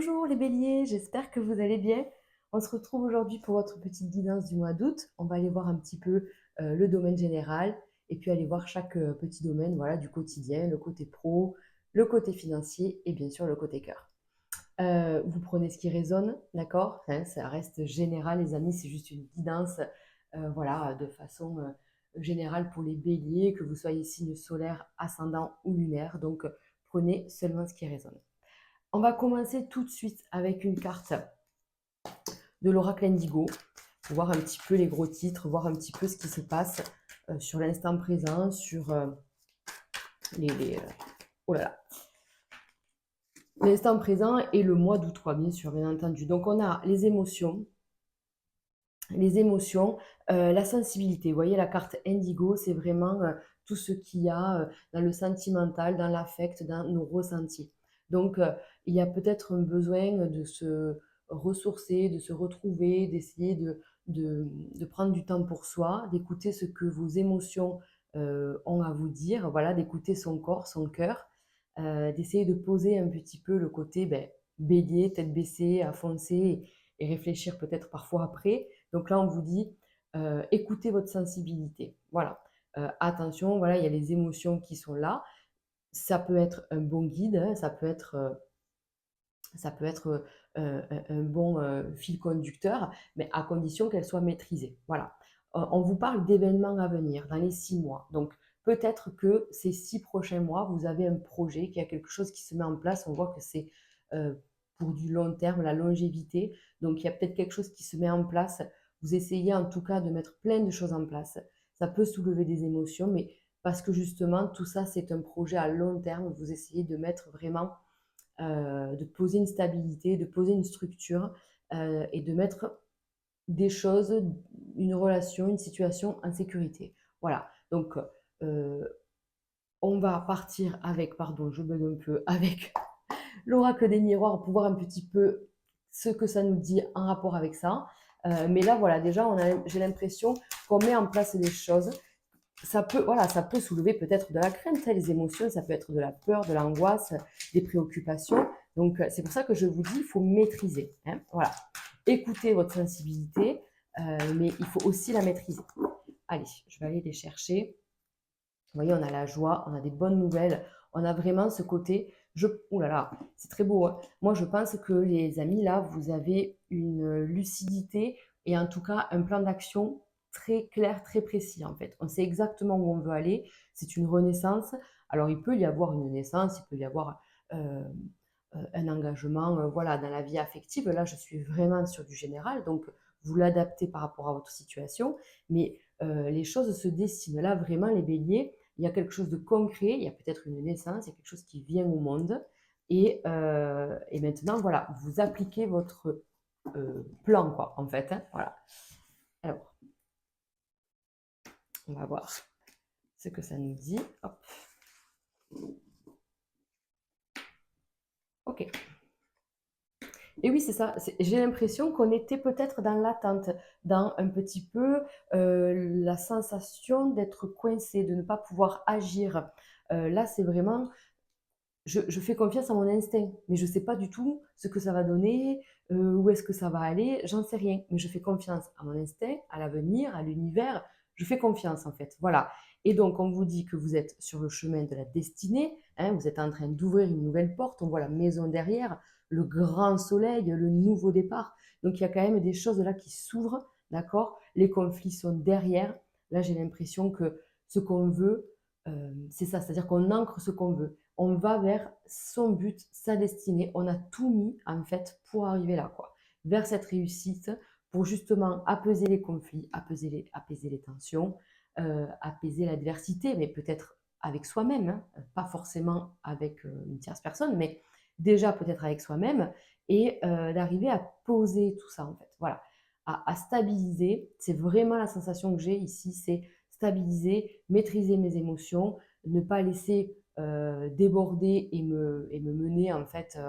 Bonjour les béliers, j'espère que vous allez bien. On se retrouve aujourd'hui pour votre petite guidance du mois d'août. On va aller voir un petit peu le domaine général et puis aller voir chaque petit domaine voilà, du quotidien, le côté pro, le côté financier et bien sûr le côté cœur. Vous prenez ce qui résonne, d'accord? Hein, ça reste général les amis, c'est juste une guidance voilà, de façon générale pour les béliers, que vous soyez signe solaire, ascendant ou lunaire. Donc prenez seulement ce qui résonne. On va commencer tout de suite avec une carte de l'oracle Indigo, pour voir un petit peu les gros titres, voir un petit peu ce qui se passe sur l'instant présent, sur oh là là, l'instant présent et le mois d'août, bien sûr, bien entendu. Donc on a les émotions, la sensibilité. Vous voyez, la carte Indigo, c'est vraiment tout ce qu'il y a dans le sentimental, dans l'affect, dans nos ressentis. Donc, il y a peut-être un besoin de se ressourcer, de se retrouver, d'essayer de prendre du temps pour soi, d'écouter ce que vos émotions ont à vous dire, voilà, d'écouter son corps, son cœur, d'essayer de poser un petit peu le côté bélier, tête baissée, à foncer et réfléchir peut-être parfois après. Donc là, on vous dit, écoutez votre sensibilité. Voilà. Attention, voilà, il y a les émotions qui sont là. Ça peut être un bon guide, hein, ça peut être un bon fil conducteur, mais à condition qu'elle soit maîtrisée. Voilà. On vous parle d'événements à venir dans les 6 mois. Donc, peut-être que ces 6 prochains mois, vous avez un projet, qu'il y a quelque chose qui se met en place. On voit que c'est euh, pour du long terme, la longévité. Donc, il y a peut-être quelque chose qui se met en place. Vous essayez en tout cas de mettre plein de choses en place. Ça peut soulever des émotions, mais parce que justement, tout ça, c'est un projet à long terme. Vous essayez de mettre vraiment de poser une stabilité, de poser une structure et de mettre des choses, une relation, une situation en sécurité. Voilà, donc euh, on va partir avec, pardon, je bug un peu, avec l'oracle des miroirs pour voir un petit peu ce que ça nous dit en rapport avec ça. Mais là, voilà, déjà, j'ai l'impression qu'on met en place des choses. Ça peut soulever peut-être de la crainte, hein, les émotions, ça peut être de la peur, de l'angoisse, des préoccupations. Donc, c'est pour ça que je vous dis, il faut maîtriser. Hein, voilà. Écoutez votre sensibilité, mais il faut aussi la maîtriser. Allez, je vais aller les chercher. Vous voyez, on a la joie, on a des bonnes nouvelles, on a vraiment ce côté. Ouh là là, c'est très beau, hein. Moi, je pense que les amis, là, vous avez une lucidité et en tout cas un plan d'action très clair, très précis en fait. On sait exactement où on veut aller. C'est une renaissance. Alors, il peut y avoir une naissance, il peut y avoir un engagement voilà, dans la vie affective. Là, je suis vraiment sur du général, donc vous l'adaptez par rapport à votre situation, mais les choses se dessinent. Là, vraiment, les béliers, il y a quelque chose de concret, il y a peut-être une naissance, il y a quelque chose qui vient au monde, et maintenant, voilà, vous appliquez votre plan, quoi, en fait. Hein, voilà. Alors, on va voir ce que ça nous dit. Hop. Ok. Et oui, c'est ça. J'ai l'impression qu'on était peut-être dans l'attente, dans un petit peu la sensation d'être coincé, de ne pas pouvoir agir. Là, c'est vraiment, je fais confiance à mon instinct, mais je ne sais pas du tout ce que ça va donner, où est-ce que ça va aller, j'en sais rien. Mais je fais confiance à mon instinct, à l'avenir, à l'univers. Je fais confiance en fait. Voilà. Et donc, on vous dit que vous êtes sur le chemin de la destinée, hein, vous êtes en train d'ouvrir une nouvelle porte, on voit la maison derrière, le grand soleil, le nouveau départ. Donc, il y a quand même des choses là qui s'ouvrent, d'accord? Les conflits sont derrière. Là, j'ai l'impression que ce qu'on veut, c'est ça, c'est-à-dire qu'on ancre ce qu'on veut. On va vers son but, sa destinée. On a tout mis, en fait, pour arriver là, quoi. Vers cette réussite, pour justement apaiser les conflits, apaiser les tensions, apaiser l'adversité, mais peut-être avec soi-même, hein, pas forcément avec une tierce personne, mais déjà peut-être avec soi-même, et d'arriver à poser tout ça, en fait. Voilà, à stabiliser. C'est vraiment la sensation que j'ai ici, c'est stabiliser, maîtriser mes émotions, ne pas laisser déborder et me mener en fait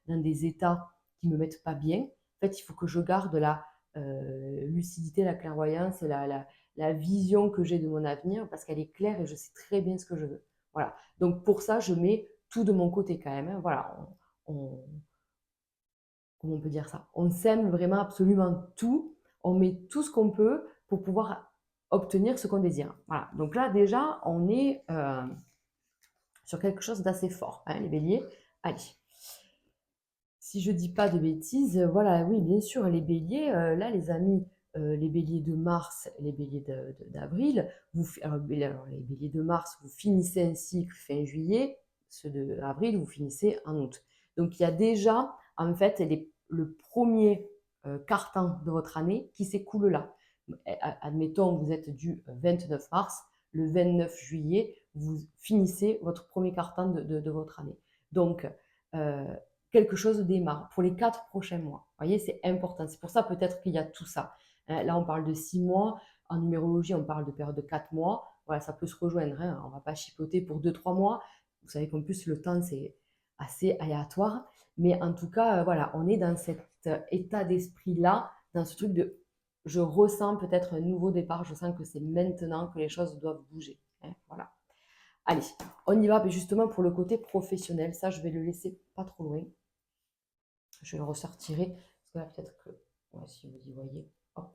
dans des états qui me mettent pas bien. En fait, il faut que je garde la lucidité, la clairvoyance, la vision que j'ai de mon avenir parce qu'elle est claire et je sais très bien ce que je veux. Voilà. Donc pour ça, je mets tout de mon côté quand même. Hein. Voilà. On, comment on peut dire ça? On sème vraiment absolument tout, on met tout ce qu'on peut pour pouvoir obtenir ce qu'on désire. Voilà, donc là déjà, on est sur quelque chose d'assez fort, hein, les béliers. Allez, si je dis pas de bêtises, voilà, oui, bien sûr, les béliers, là, les amis, les béliers de mars, les béliers d'avril, alors, les béliers de mars, vous finissez un cycle fin juillet, ceux de avril, vous finissez en août. Donc, il y a déjà, en fait, le premier quart-temps de votre année qui s'écoule là. Admettons, vous êtes du 29 mars, le 29 juillet, vous finissez votre premier quart-temps de votre année. Donc, euh, quelque chose démarre pour les 4 prochains mois. Vous voyez, c'est important. C'est pour ça peut-être qu'il y a tout ça. Là, on parle de 6 mois. En numérologie, on parle de période de 4 mois. Voilà, ça peut se rejoindre. Hein. On ne va pas chipoter pour 2-3 mois. Vous savez qu'en plus, le temps, c'est assez aléatoire. Mais en tout cas, voilà, on est dans cet état d'esprit-là, dans ce truc de je ressens peut-être un nouveau départ. Je sens que c'est maintenant que les choses doivent bouger. Hein, voilà. Allez, on y va justement pour le côté professionnel. Ça, je vais le laisser pas trop loin. Je le ressortirai. Parce que là, peut-être que, ouais, si vous y voyez, hop,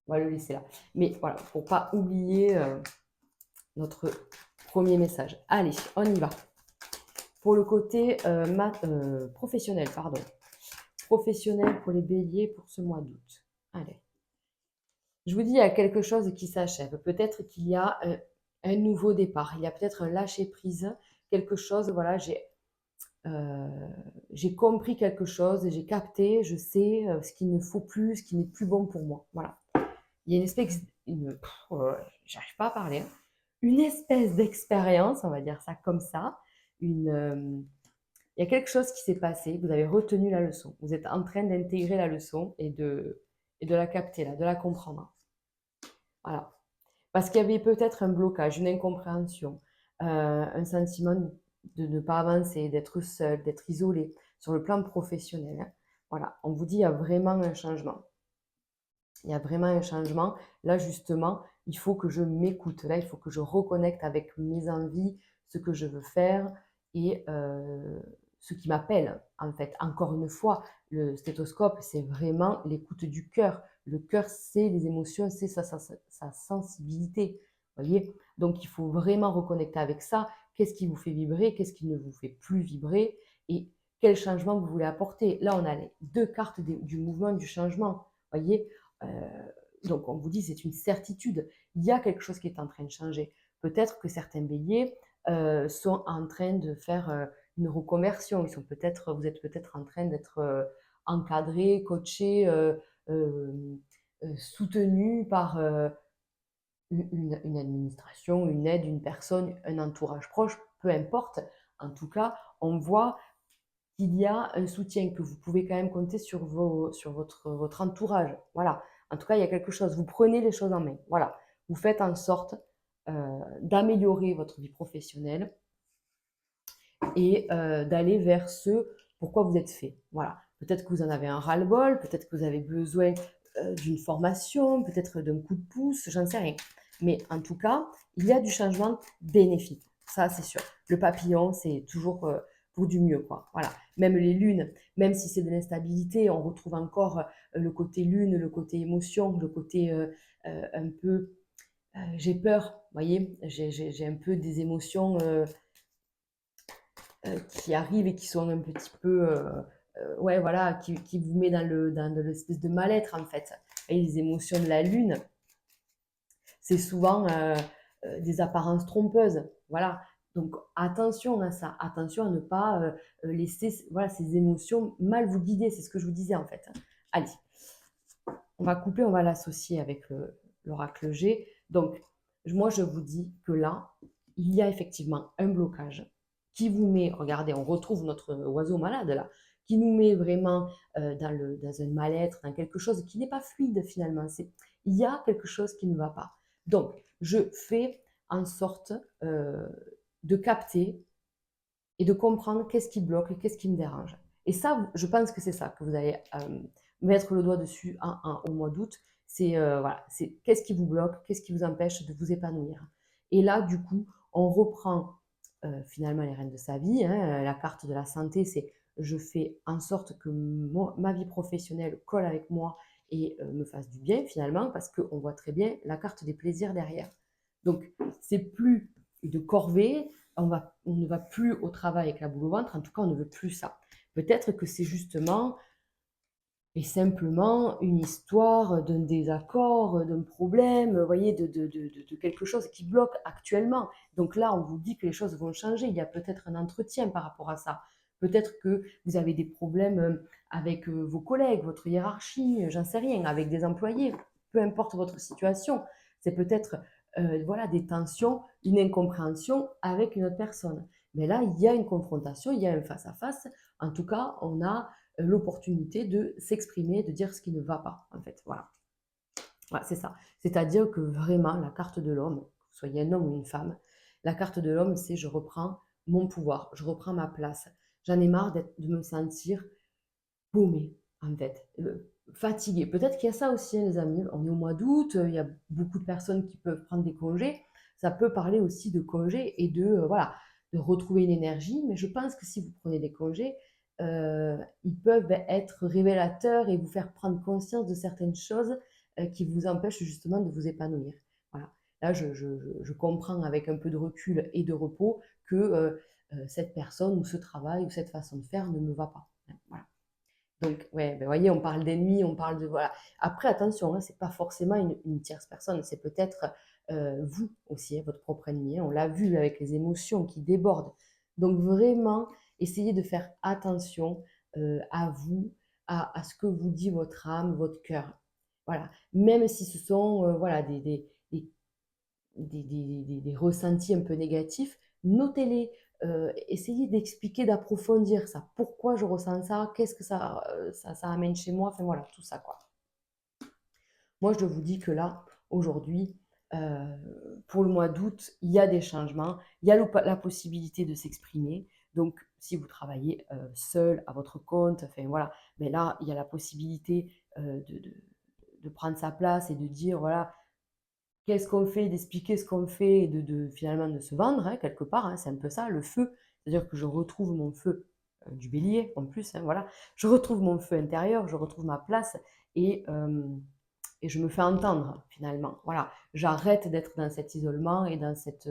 on va le laisser là. Mais voilà, pour ne pas oublier notre premier message. Allez, on y va. Pour le côté professionnel, pardon. Professionnel pour les béliers pour ce mois d'août. Allez. Je vous dis, il y a quelque chose qui s'achève. Peut-être qu'il y a un nouveau départ. Il y a peut-être un lâcher-prise. Quelque chose, voilà, j'ai compris quelque chose, j'ai capté, je sais ce qu'il ne faut plus, ce qui n'est plus bon pour moi. Voilà. Il y a une espèce, j'arrive pas à parler, hein. Une espèce d'expérience, on va dire ça comme ça. Il y a quelque chose qui s'est passé, vous avez retenu la leçon, vous êtes en train d'intégrer la leçon et de la capter, là, de la comprendre. Voilà. Parce qu'il y avait peut-être un blocage, une incompréhension, un sentiment de ne pas avancer, d'être seul, d'être isolé sur le plan professionnel. Hein. Voilà, on vous dit il y a vraiment un changement. Il y a vraiment un changement. Là, justement, il faut que je m'écoute. Là, il faut que je reconnecte avec mes envies, ce que je veux faire et ce qui m'appelle, en fait. Encore une fois, le stéthoscope, c'est vraiment l'écoute du cœur. Le cœur, c'est les émotions, c'est sa sensibilité. Voyez. Donc, il faut vraiment reconnecter avec ça. Qu'est-ce qui vous fait vibrer? Qu'est-ce qui ne vous fait plus vibrer? Et quel changement vous voulez apporter? Là, on a les deux cartes du mouvement du changement. Voyez. Donc, on vous dit, c'est une certitude. Il y a quelque chose qui est en train de changer. Peut-être que certains béliers sont en train de faire une reconversion. Vous êtes peut-être en train d'être encadré, coaché, soutenu par une administration, une aide, une personne, un entourage proche, peu importe. En tout cas, on voit qu'il y a un soutien, que vous pouvez quand même compter sur votre entourage. Voilà. En tout cas, il y a quelque chose. Vous prenez les choses en main. Voilà. Vous faites en sorte d'améliorer votre vie professionnelle et d'aller vers ce pourquoi vous êtes fait. Voilà. Peut-être que vous en avez un ras-le-bol, peut-être que vous avez besoin d'une formation, peut-être d'un coup de pouce, j'en sais rien. Mais en tout cas, il y a du changement bénéfique. Ça, c'est sûr. Le papillon, c'est toujours pour du mieux, quoi. Voilà. Même les lunes, même si c'est de l'instabilité, on retrouve encore le côté lune, le côté émotion, le côté un peu j'ai peur, vous voyez, j'ai un peu des émotions qui arrivent et qui sont un petit peu, ouais, voilà, qui vous met dans l'espèce de mal-être en fait. Et les émotions de la lune, c'est souvent des apparences trompeuses, voilà. Donc attention à ça, attention à ne pas laisser voilà, ces émotions mal vous guider, c'est ce que je vous disais en fait. Allez, on va couper, on va l'associer avec l'oracle G. Donc, moi, je vous dis que là, il y a effectivement un blocage qui vous met, regardez, on retrouve notre oiseau malade là, qui nous met vraiment dans un mal-être, dans quelque chose qui n'est pas fluide finalement. Il y a quelque chose qui ne va pas. Donc, je fais en sorte de capter et de comprendre qu'est-ce qui bloque et qu'est-ce qui me dérange. Et ça, je pense que c'est ça que vous allez mettre le doigt dessus au mois d'août. C'est voilà, c'est qu'est-ce qui vous bloque, qu'est-ce qui vous empêche de vous épanouir. Et là, du coup, on reprend finalement les rênes de sa vie. Hein, la carte de la santé, c'est je fais en sorte que ma vie professionnelle colle avec moi et me fasse du bien finalement, parce qu'on voit très bien la carte des plaisirs derrière. Donc, c'est plus de corvée, on ne va plus au travail avec la boule au ventre, en tout cas, on ne veut plus ça. Peut-être que c'est justement et simplement une histoire d'un désaccord, d'un problème, vous voyez, de quelque chose qui bloque actuellement. Donc là, on vous dit que les choses vont changer. Il y a peut-être un entretien par rapport à ça. Peut-être que vous avez des problèmes avec vos collègues, votre hiérarchie, j'en sais rien, avec des employés, peu importe votre situation. C'est peut-être voilà, des tensions, une incompréhension avec une autre personne. Mais là, il y a une confrontation, il y a un face-à-face. En tout cas, on a l'opportunité de s'exprimer, de dire ce qui ne va pas, en fait. Voilà, voilà c'est ça. C'est-à-dire que vraiment, la carte de l'homme, que vous soyez un homme ou une femme, la carte de l'homme, c'est je reprends mon pouvoir, je reprends ma place. J'en ai marre de me sentir paumée, en fait, fatiguée. Peut-être qu'il y a ça aussi, hein, les amis. On est au mois d'août, il y a beaucoup de personnes qui peuvent prendre des congés. Ça peut parler aussi de congés et de, voilà, de retrouver une énergie. Mais je pense que si vous prenez des congés, ils peuvent être révélateurs et vous faire prendre conscience de certaines choses qui vous empêchent justement de vous épanouir. Voilà. Là, je comprends avec un peu de recul et de repos que cette personne ou ce travail ou cette façon de faire ne me va pas. Voilà. Donc, ouais, ben, voyez, on parle d'ennemis, on parle de, voilà. Après, attention, hein, c'est pas forcément une tierce personne, c'est peut-être vous aussi, hein, votre propre ennemi, hein. On l'a vu avec les émotions qui débordent. Donc, vraiment, essayez de faire attention à vous, à ce que vous dit votre âme, votre cœur. Voilà. Même si ce sont voilà, des ressentis un peu négatifs, notez-les, essayez d'expliquer, d'approfondir ça. Pourquoi je ressens ça? Qu'est-ce que ça amène chez moi? Enfin voilà, tout ça quoi. Moi, je vous dis que là, aujourd'hui, euh, pour le mois d'août, il y a des changements, il y a la possibilité de s'exprimer. Donc, si vous travaillez seul, à votre compte, enfin voilà, mais là, il y a la possibilité de prendre sa place et de dire, voilà, qu'est-ce qu'on fait, d'expliquer ce qu'on fait et finalement de se vendre, hein, quelque part, hein, c'est un peu ça, le feu. C'est-à-dire que je retrouve mon feu du bélier, en plus, hein, voilà. Je retrouve mon feu intérieur, je retrouve ma place et, euh, et je me fais entendre, finalement. Voilà, j'arrête d'être dans cet isolement et dans cette,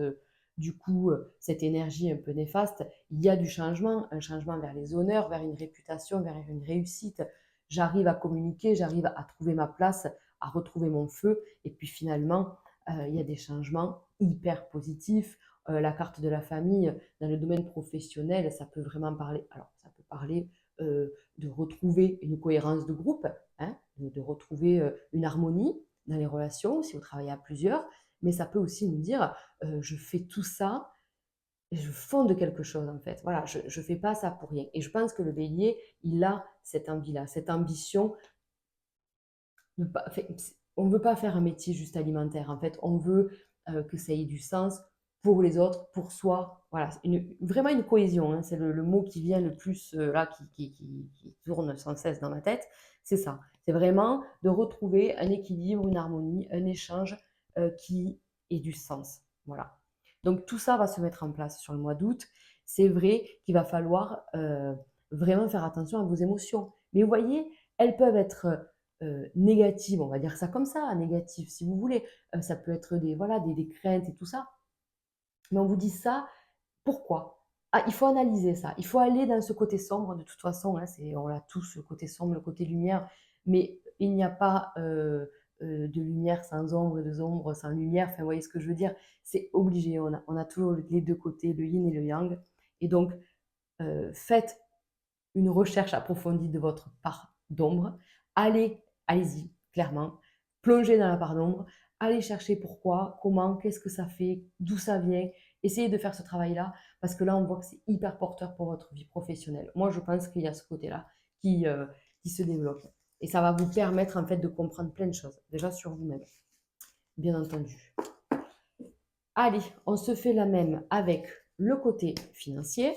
du coup, cette énergie un peu néfaste. Il y a du changement, un changement vers les honneurs, vers une réputation, vers une réussite. J'arrive à communiquer, j'arrive à trouver ma place, à retrouver mon feu. Et puis finalement, il y a des changements hyper positifs. La carte de la famille, dans le domaine professionnel, ça peut vraiment parler. Alors, ça peut parler de retrouver une cohérence de groupe, hein, de retrouver une harmonie dans les relations, si vous travaillez à plusieurs. Mais ça peut aussi nous dire, je fais tout ça, et je fonde quelque chose en fait. Voilà, je ne fais pas ça pour rien. Et je pense que le bélier, il a cette envie-là, cette ambition on ne veut pas faire un métier juste alimentaire. En fait, on veut que ça ait du sens pour les autres, pour soi. Voilà, vraiment une cohésion, hein. C'est le mot qui vient le plus là, qui tourne sans cesse dans ma tête. C'est ça. C'est vraiment de retrouver un équilibre, une harmonie, un échange qui ait du sens. Voilà. Donc tout ça va se mettre en place sur le mois d'août. C'est vrai qu'il va falloir vraiment faire attention à vos émotions. Mais vous voyez, elles peuvent être négatives, on va dire ça comme ça, négatives si vous voulez. Ça peut être voilà, des craintes et tout ça. Mais on vous dit ça, pourquoi? Ah, il faut analyser ça. Il faut aller dans ce côté sombre. De toute façon, hein, on l'a tous, le côté sombre, le côté lumière. Mais il n'y a pas de lumière sans ombre et de ombre sans lumière. Enfin, vous voyez ce que je veux dire? C'est obligé. On a toujours les deux côtés, le yin et le yang. Et donc, faites une recherche approfondie de votre part d'ombre. Allez-y, clairement. Plongez dans la part d'ombre. Allez chercher pourquoi, comment, qu'est-ce que ça fait, d'où ça vient. Essayez de faire ce travail-là, parce que là, on voit que c'est hyper porteur pour votre vie professionnelle. Moi, je pense qu'il y a ce côté-là qui se développe. Et ça va vous permettre, en fait, de comprendre plein de choses, déjà sur vous-même, bien entendu. Allez, on se fait la même avec le côté financier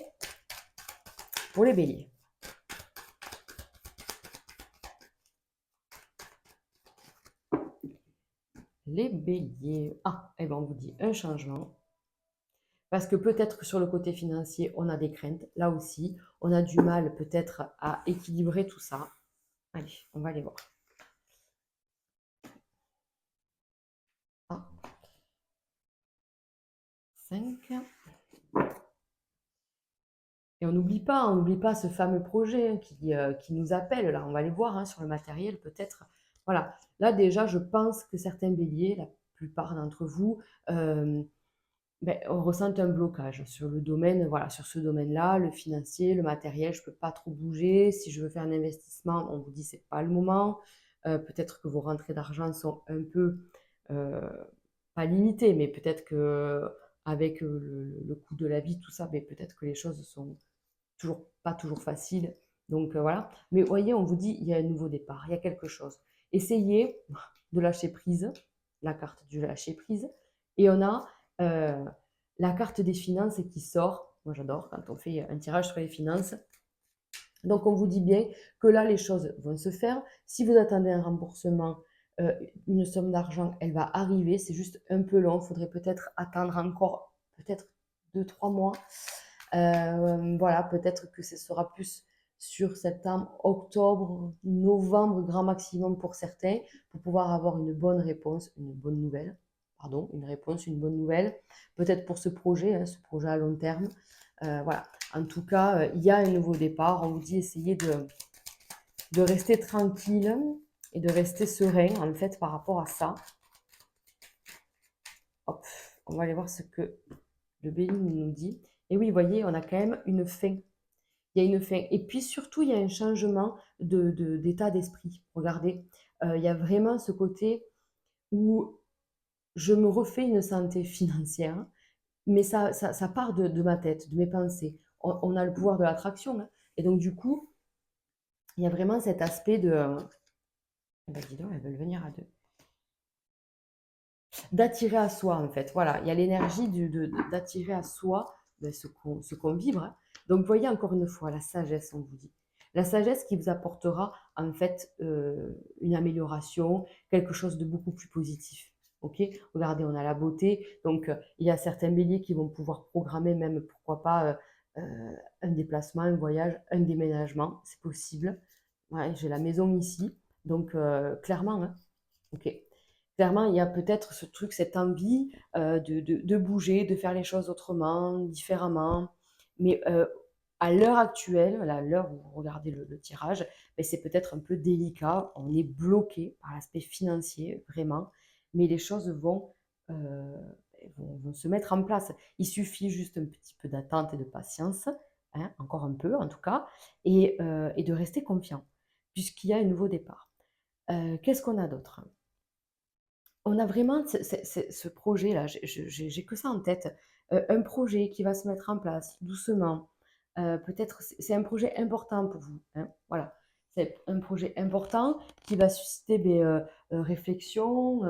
pour les béliers. Les béliers. Ah, eh ben on vous dit un changement. Parce que peut-être que sur le côté financier, on a des craintes. Là aussi, on a du mal peut-être à équilibrer tout ça. Allez, on va aller voir. Ah, 5. Et on n'oublie pas ce fameux projet, hein, qui nous appelle. Là, on va aller voir, hein, sur le matériel peut-être. Voilà. Là, déjà, je pense que certains béliers, la plupart d'entre vous, ressentent un blocage sur le domaine, voilà, sur ce domaine-là, le financier, le matériel. Je ne peux pas trop bouger. Si je veux faire un investissement, on vous dit c'est pas le moment. Peut-être que vos rentrées d'argent sont un peu, euh, pas limitées, mais peut-être que avec le coût de la vie, tout ça, mais peut-être que les choses sont toujours pas toujours faciles. Donc voilà. Mais vous voyez, on vous dit il y a un nouveau départ, il y a quelque chose. Essayez de lâcher prise, la carte du lâcher prise, et on a euh, la carte des finances qui sort. Moi, j'adore quand on fait un tirage sur les finances. Donc, on vous dit bien que là, les choses vont se faire. Si vous attendez un remboursement, une somme d'argent, elle va arriver. C'est juste un peu long. Il faudrait peut-être attendre encore peut-être 2, 3 mois. Voilà, peut-être que ce sera plus sur septembre, octobre, novembre, grand maximum pour certains, pour pouvoir avoir une bonne réponse, une bonne nouvelle. Pardon, une réponse, une bonne nouvelle. Peut-être pour ce projet, hein, ce projet à long terme. Voilà. En tout cas, il y a un nouveau départ. On vous dit essayez de rester tranquille et de rester serein, en fait, par rapport à ça. Hop, on va aller voir ce que le Bélier nous dit. Et oui, vous voyez, on a quand même une fin. Il y a une fin. Et puis surtout, il y a un changement d'état d'esprit. Regardez, il y a vraiment ce côté où je me refais une santé financière, mais ça part de ma tête, de mes pensées. On a le pouvoir de l'attraction, hein. Et donc, du coup, il y a vraiment cet aspect de... ben dis donc, elles veulent venir à deux. D'attirer à soi, en fait. Voilà, il y a l'énergie d'attirer à soi, ben, ce qu'on vibre, hein. Donc, vous voyez, encore une fois, la sagesse, on vous dit. La sagesse qui vous apportera, en fait, une amélioration, quelque chose de beaucoup plus positif. Ok. Regardez, on a la beauté. Donc, il y a certains béliers qui vont pouvoir programmer même, pourquoi pas, un déplacement, un voyage, un déménagement. C'est possible. Ouais, j'ai la maison ici. Donc, clairement, hein. Ok. Clairement, il y a peut-être ce truc, cette envie de bouger, de faire les choses autrement, différemment. Mais à l'heure actuelle, à l'heure où vous regardez le tirage, ben, c'est peut-être un peu délicat. On est bloqué par l'aspect financier, vraiment. Mais les choses euh, vont se mettre en place. Il suffit juste un petit peu d'attente et de patience, hein, encore un peu en tout cas, et de rester confiant, puisqu'il y a un nouveau départ. Qu'est-ce qu'on a d'autre? On a vraiment ce projet-là, j'ai que ça en tête, un projet qui va se mettre en place doucement. Peut-être c'est un projet important pour vous, hein, voilà. C'est un projet important qui va susciter des réflexions,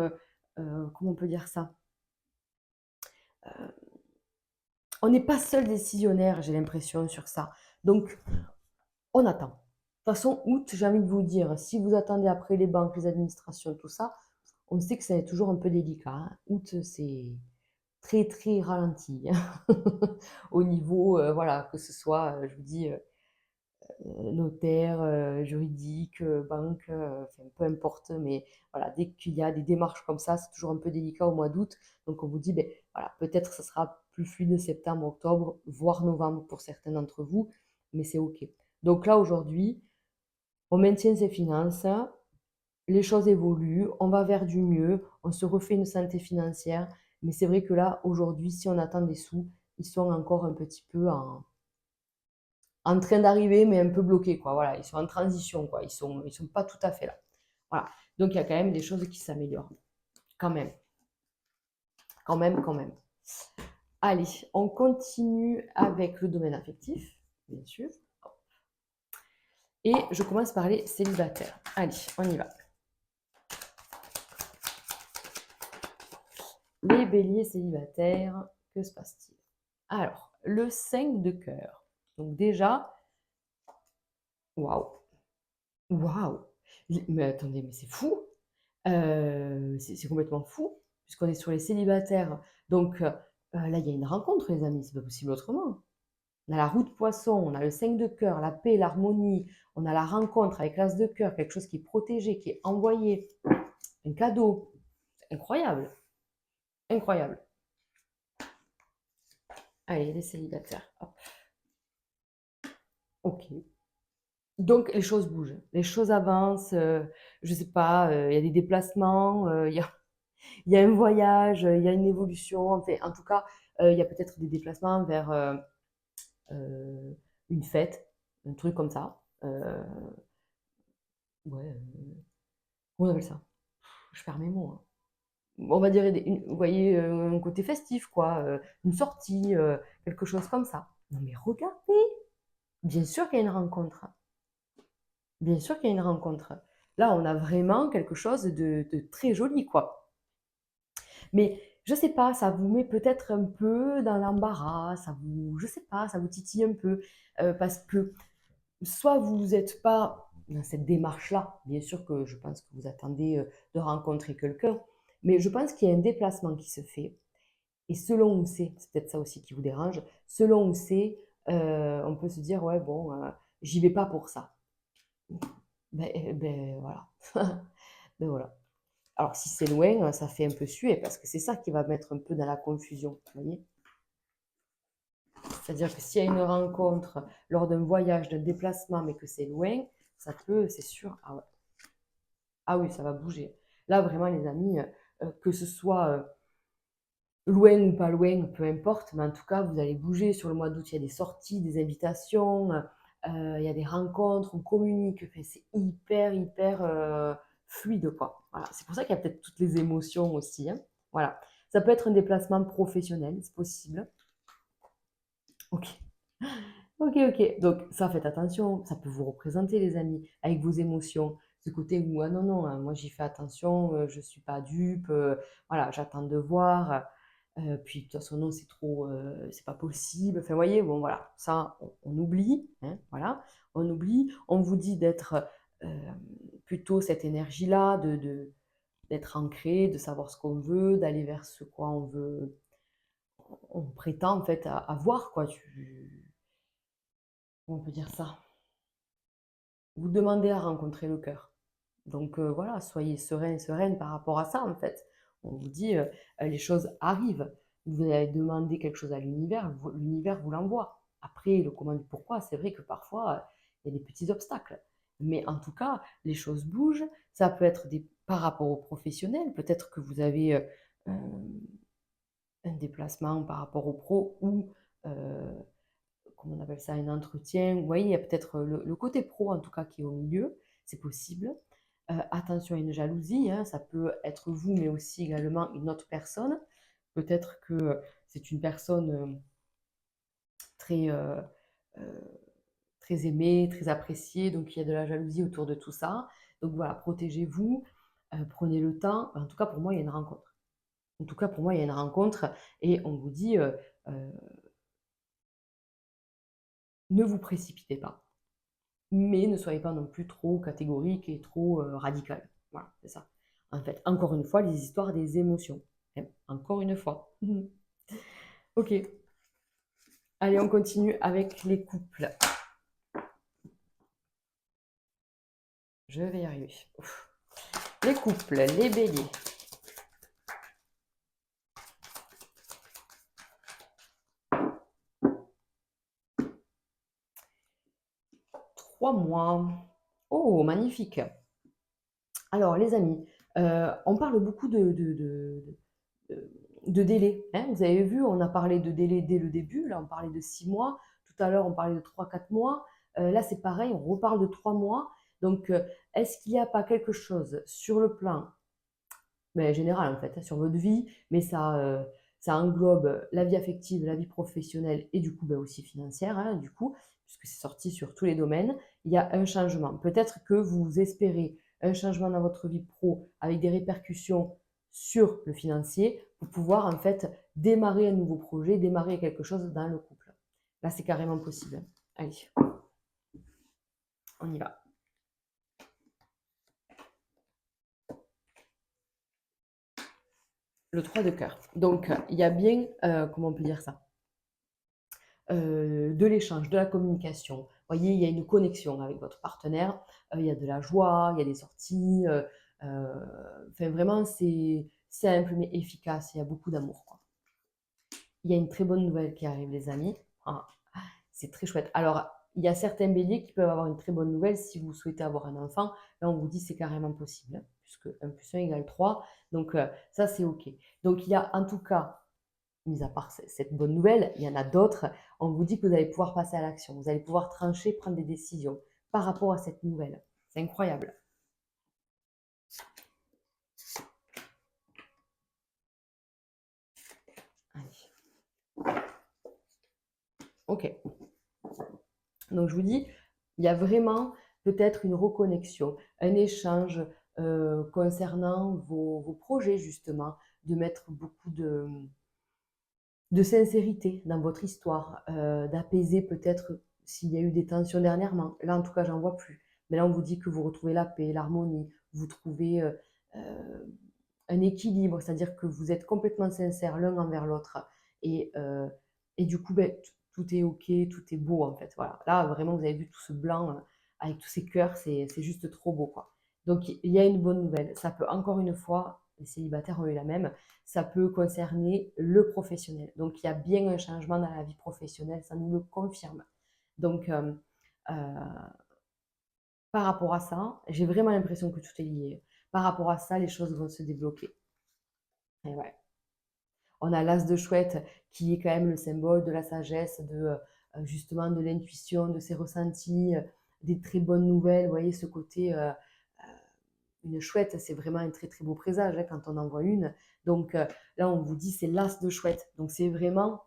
comment on peut dire ça? Heu, on n'est pas seul décisionnaire, j'ai l'impression sur ça. Donc on attend. De toute façon, août, j'ai envie de vous dire, si vous attendez après les banques, les administrations, tout ça, on sait que c'est toujours un peu délicat, hein. Août, c'est très, très ralenti, hein. Au niveau, voilà, que ce soit, je vous dis, notaire, juridique, banque, enfin, peu importe, mais voilà, dès qu'il y a des démarches comme ça, c'est toujours un peu délicat au mois d'août. Donc on vous dit, ben voilà, peut-être ça sera plus fluide septembre, octobre, voire novembre pour certains d'entre vous, mais c'est OK. Donc là, aujourd'hui, on maintient ses finances, les choses évoluent, on va vers du mieux, on se refait une santé financière. Mais c'est vrai que là, aujourd'hui, si on attend des sous, ils sont encore un petit peu en train d'arriver, mais un peu bloqués, quoi. Voilà, ils sont en transition, quoi. Ils sont pas tout à fait là. Voilà. Donc il y a quand même des choses qui s'améliorent. Quand même, quand même, quand même. Allez, on continue avec le domaine affectif, bien sûr. Et je commence par les célibataires. Allez, on y va. Les béliers célibataires, que se passe-t-il? Alors, le 5 de cœur. Donc déjà, waouh, waouh. Mais attendez, mais c'est fou. C'est complètement fou, puisqu'on est sur les célibataires. Donc, Là, il y a une rencontre, les amis, c'est pas possible autrement. On a la roue de poisson, on a le 5 de cœur, la paix, l'harmonie, on a la rencontre avec l'as de cœur, quelque chose qui est protégé, qui est envoyé, un cadeau. Incroyable, incroyable. Allez, les célibataires. Hop. Ok. Donc, les choses bougent, les choses avancent. Je sais pas, il y a des déplacements, il y a un voyage, il y a une évolution. Enfin, en tout cas, il y a peut-être des déplacements vers euh, une fête, un truc comme ça. Ouais, comment on appelle ça? Je perds mes mots, hein. On va dire, vous voyez, un côté festif, quoi, une sortie, quelque chose comme ça. Non mais regardez, bien sûr qu'il y a une rencontre. Bien sûr qu'il y a une rencontre. Là, on a vraiment quelque chose de très joli, quoi. Mais je sais pas, ça vous met peut-être un peu dans l'embarras, je sais pas, ça vous titille un peu, parce que soit vous n'êtes pas dans cette démarche-là, bien sûr que je pense que vous attendez de rencontrer quelqu'un, mais je pense qu'il y a un déplacement qui se fait, et selon où c'est peut-être ça aussi qui vous dérange, selon où on peut se dire, ouais, bon, j'y vais pas pour ça. Ben voilà. Ben voilà. Alors si c'est loin, ça fait un peu suer, parce que c'est ça qui va mettre un peu dans la confusion, vous voyez. C'est-à-dire que s'il y a une rencontre lors d'un voyage, d'un déplacement, mais que c'est loin, ça peut, c'est sûr, ah ouais. Ah oui, ça va bouger. Là, vraiment, les amis, que ce soit loin ou pas loin, peu importe, mais en tout cas, vous allez bouger. Sur le mois d'août, il y a des sorties, des invitations, il y a des rencontres, on communique. Enfin, c'est hyper, hyper fluide, quoi. Voilà. C'est pour ça qu'il y a peut-être toutes les émotions aussi, hein. Voilà. Ça peut être un déplacement professionnel, c'est possible. Ok. Ok, ok. Donc, ça, faites attention. Ça peut vous représenter, les amis, avec vos émotions. Ce côté où, ah non, non, hein, moi, j'y fais attention, je ne suis pas dupe, voilà, j'attends de voir. Puis, de toute façon, non, c'est trop, c'est pas possible. Enfin, vous voyez, bon, voilà, ça, on oublie, hein, voilà, on oublie. On vous dit d'être plutôt cette énergie-là, d'être ancré, de savoir ce qu'on veut, d'aller vers ce quoi on veut, on prétend, en fait, avoir, quoi. Comment on peut dire ça? Vous demandez à rencontrer le cœur. Donc voilà, soyez serein et sereine par rapport à ça en fait. On vous dit, les choses arrivent. Vous avez demandé quelque chose à l'univers, l'univers vous l'envoie. Après, le comment du pourquoi, c'est vrai que parfois, il y a des petits obstacles. Mais en tout cas, les choses bougent. Ça peut être par rapport aux professionnels. Peut-être que vous avez un déplacement par rapport au pro ou euh, comment on appelle ça, un entretien. Vous voyez, il y a peut-être le côté pro en tout cas qui est au milieu, c'est possible. Attention à une jalousie, hein, ça peut être vous, mais aussi également une autre personne. Peut-être que c'est une personne très, euh, très aimée, très appréciée, donc il y a de la jalousie autour de tout ça. Donc voilà, protégez-vous, prenez le temps. En tout cas, pour moi, il y a une rencontre. En tout cas, pour moi, il y a une rencontre et on vous dit, euh, ne vous précipitez pas. Mais ne soyez pas non plus trop catégorique et trop radical. Voilà, c'est ça. En fait, encore une fois, les histoires des émotions. Hein, encore une fois. Ok. Allez, on continue avec les couples. Je vais y arriver. Ouf. Les couples, les béliers. 3 mois. Oh, magnifique. Alors, les amis, on parle beaucoup de délai, hein. Vous avez vu, on a parlé de délai dès le début. Là, on parlait de 6 mois. Tout à l'heure, on parlait de 3, 4 mois. Là, c'est pareil, on reparle de 3 mois. Donc, est-ce qu'il n'y a pas quelque chose sur le plan général, en fait, hein, sur votre vie, mais ça englobe la vie affective, la vie professionnelle et du coup aussi financière, hein, du coup, puisque c'est sorti sur tous les domaines, il y a un changement. Peut-être que vous espérez un changement dans votre vie pro avec des répercussions sur le financier pour pouvoir en fait démarrer un nouveau projet, démarrer quelque chose dans le couple. Là, c'est carrément possible. Allez, on y va. Le 3 de cœur. Donc, il y a bien, comment on peut dire ça? De l'échange, de la communication. Vous voyez, il y a une connexion avec votre partenaire, il y a de la joie, il y a des sorties, enfin vraiment c'est simple mais efficace, il y a beaucoup d'amour, quoi. Il y a une très bonne nouvelle qui arrive les amis. Ah, c'est très chouette. Alors, il y a certains béliers qui peuvent avoir une très bonne nouvelle si vous souhaitez avoir un enfant. Là, on vous dit c'est carrément possible, hein, puisque 1 plus 1 égale 3. Donc, ça, c'est OK. Donc, il y a en tout cas, mis à part cette bonne nouvelle, il y en a d'autres. On vous dit que vous allez pouvoir passer à l'action. Vous allez pouvoir trancher, prendre des décisions par rapport à cette nouvelle. C'est incroyable. Allez. OK. Donc, je vous dis, il y a vraiment peut-être une reconnexion, un échange concernant vos projets, justement, de mettre beaucoup de sincérité dans votre histoire, d'apaiser peut-être s'il y a eu des tensions dernièrement. Là, en tout cas, j'en vois plus. Mais là, on vous dit que vous retrouvez la paix, l'harmonie, vous trouvez un équilibre, c'est-à-dire que vous êtes complètement sincères l'un envers l'autre. Et, euh, et du coup, ben, tout est OK, tout est beau en fait. Voilà. Là, vraiment, vous avez vu tout ce blanc avec tous ces cœurs, c'est juste trop beau, quoi. Donc, il y a une bonne nouvelle. Ça peut, encore une fois, les célibataires ont eu la même, ça peut concerner le professionnel. Donc, il y a bien un changement dans la vie professionnelle, ça nous le confirme. Donc, euh, par rapport à ça, j'ai vraiment l'impression que tout est lié. Par rapport à ça, les choses vont se débloquer. Et ouais. On a l'as de chouette qui est quand même le symbole de la sagesse, justement de l'intuition, de ses ressentis, des très bonnes nouvelles. Vous voyez ce côté, une chouette, c'est vraiment un très très beau présage hein, quand on en voit une. Donc là, on vous dit c'est l'as de chouette. Donc c'est vraiment,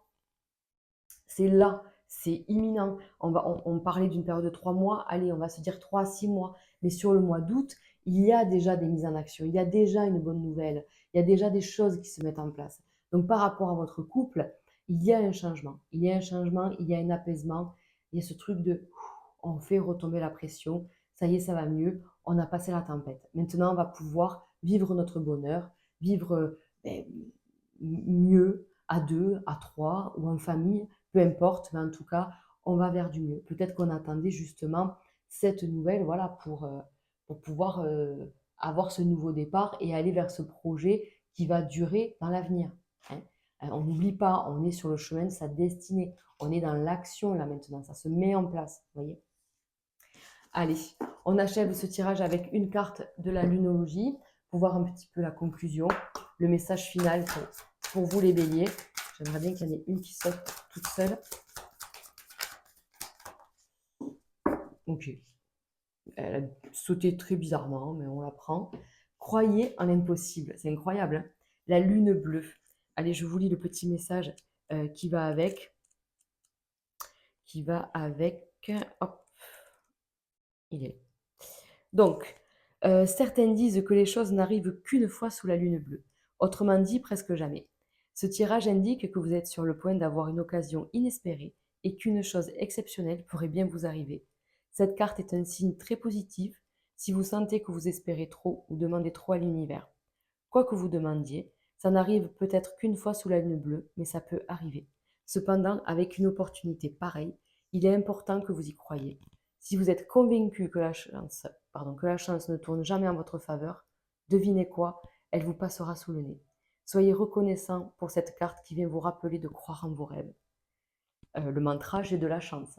c'est là, c'est imminent. On parlait d'une période de 3 mois, allez, on va se dire 3 à 6 mois. Mais sur le mois d'août, il y a déjà des mises en action, il y a déjà une bonne nouvelle, il y a déjà des choses qui se mettent en place. Donc par rapport à votre couple, il y a un changement. Il y a un changement, il y a un apaisement, il y a ce truc de on fait retomber la pression, ça y est, ça va mieux, on a passé la tempête. Maintenant, on va pouvoir vivre notre bonheur, vivre ben, mieux à deux, à trois ou en famille, peu importe, mais en tout cas, on va vers du mieux. Peut-être qu'on attendait justement cette nouvelle, voilà, pour pouvoir avoir ce nouveau départ et aller vers ce projet qui va durer dans l'avenir, hein. On n'oublie pas, on est sur le chemin de sa destinée. On est dans l'action là maintenant, ça se met en place, vous voyez. Allez, on achève ce tirage avec une carte de la lunologie pour voir un petit peu la conclusion, le message final pour vous les béliers. J'aimerais bien qu'il y en ait une qui saute toute seule. Ok. Elle a sauté très bizarrement, mais on la prend. Croyez en l'impossible. C'est incroyable, hein. La lune bleue. Allez, je vous lis le petit message qui va avec. Qui va avec. Hop, il est. Donc, certains disent que les choses n'arrivent qu'une fois sous la lune bleue. Autrement dit, presque jamais. Ce tirage indique que vous êtes sur le point d'avoir une occasion inespérée et qu'une chose exceptionnelle pourrait bien vous arriver. Cette carte est un signe très positif si vous sentez que vous espérez trop ou demandez trop à l'univers. Quoi que vous demandiez, ça n'arrive peut-être qu'une fois sous la lune bleue, mais ça peut arriver. Cependant, avec une opportunité pareille, il est important que vous y croyiez. Si vous êtes convaincu que la chance ne tourne jamais en votre faveur, devinez quoi, elle vous passera sous le nez. Soyez reconnaissant pour cette carte qui vient vous rappeler de croire en vos rêves. Le mantra, j'ai de la chance.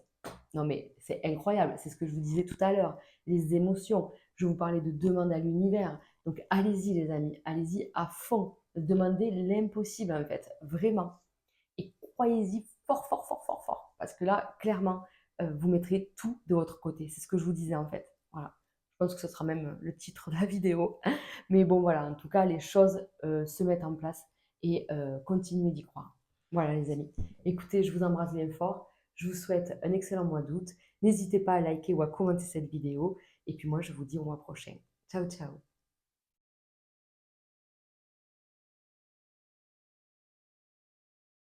Non mais c'est incroyable, c'est ce que je vous disais tout à l'heure, les émotions. Je vous parlais de demande à l'univers. Donc allez-y les amis, allez-y à fond. Demandez l'impossible en fait, vraiment. Et croyez-y fort, fort, fort, fort, fort. Parce que là, clairement, vous mettrez tout de votre côté. C'est ce que je vous disais en fait. Voilà. Je pense que ce sera même le titre de la vidéo. Mais bon, voilà, en tout cas, les choses se mettent en place et continuez d'y croire. Voilà les amis. Écoutez, je vous embrasse bien fort. Je vous souhaite un excellent mois d'août. N'hésitez pas à liker ou à commenter cette vidéo. Et puis moi, je vous dis au mois prochain. Ciao, ciao.